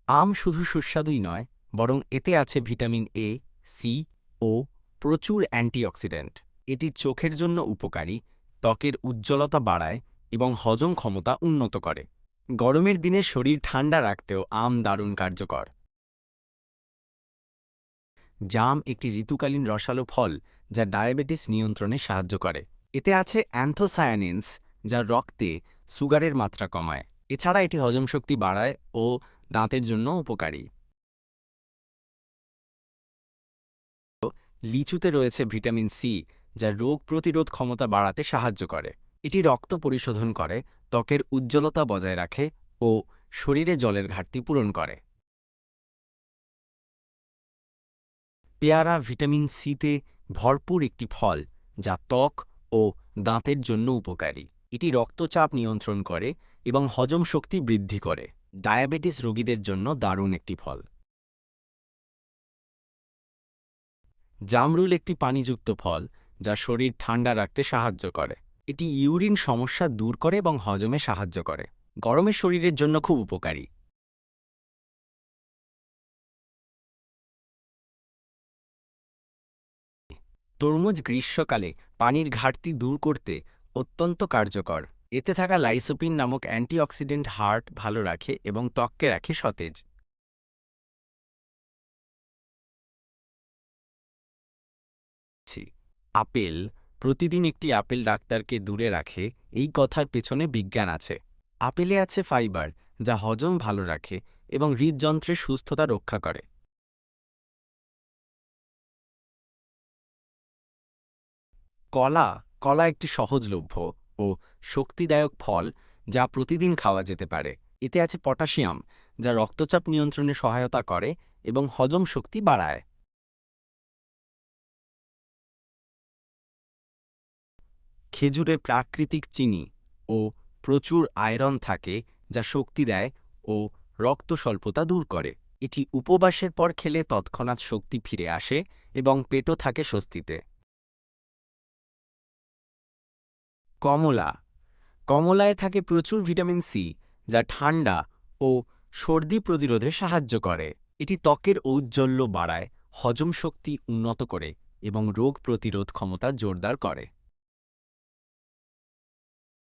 আম শুধু সুস্বাদুই নয়, বরং এতে আছে ভিটামিন এ, সি ও প্রচুর অ্যান্টিঅক্সিডেন্ট। এটি চোখের জন্য উপকারী, ত্বকের উজ্জ্বলতা বাড়ায় এবং হজম ক্ষমতা উন্নত করে। গরমের দিনে শরীর ঠান্ডা রাখতেও আম দারুণ কার্যকর। জাম একটি ঋতুকালীন রসালো ফল যা ডায়াবেটিস নিয়ন্ত্রণে সাহায্য করে। এতে আছে অ্যান্থোসায়ানিনস, যা রক্তে সুগারের মাত্রা কমায়। এছাড়া এটি হজম শক্তি বাড়ায় ও দাঁতের জন্য উপকারী। লিচুতে রয়েছে ভিটামিন সি, যা রোগ প্রতিরোধ ক্ষমতা বাড়াতে সাহায্য করে। এটি রক্ত পরিশোধন করে, ত্বকের উজ্জ্বলতা বজায় রাখে ও শরীরে জলের ঘাটতি পূরণ করে। পেয়ারা ভিটামিন সিতে ভরপুর একটি ফল, যা ত্বক ও দাঁতের জন্য উপকারী। এটি রক্তচাপ নিয়ন্ত্রণ করে এবং হজম শক্তি বৃদ্ধি করে। ডায়াবেটিস রোগীদের জন্য দারুণ একটি ফল। জামরুল একটি পানিযুক্ত ফল, যা শরীর ঠান্ডা রাখতে সাহায্য করে। এটি ইউরিন সমস্যা দূর করে এবং হজমে সাহায্য করে। গরমে শরীরের জন্য খুব উপকারী। তরমুজ গ্রীষ্মকালে পানির ঘাটতি দূর করতে অত্যন্ত কার্যকর। এতে থাকা লাইসোপিন নামক অ্যান্টিঅক্সিডেন্ট হার্ট ভালো রাখে এবং ত্বককে রাখে সতেজ। আপেল প্রতিদিন একটি আপেল ডাক্তারকে দূরে রাখে, এই কথার পেছনে বিজ্ঞান আছে। আপেলে আছে ফাইবার, যা হজম ভালো রাখে এবং হৃদযন্ত্রের সুস্থতা রক্ষা করে। কলা কলা একটি সহজলভ্য ও শক্তিদায়ক ফল, যা প্রতিদিন খাওয়া যেতে পারে। এতে আছে পটাশিয়াম, যা রক্তচাপ নিয়ন্ত্রণে সহায়তা করে এবং হজম শক্তি বাড়ায়। খেজুরে প্রাকৃতিক চিনি ও প্রচুর আয়রন থাকে, যা শক্তি দেয় ও রক্ত স্বল্পতা দূর করে। এটি উপবাসের পর খেলে তৎক্ষণাৎ শক্তি ফিরে আসে এবং পেটও থাকে স্বস্তিতে। কমলা কমলায় থাকে প্রচুর ভিটামিন সি, যা ঠান্ডা ও সর্দি প্রতিরোধে সাহায্য করে। এটি ত্বকের ঔজ্জ্বল্য বাড়ায়, হজম শক্তি উন্নত করে এবং রোগ প্রতিরোধ ক্ষমতা জোরদার করে।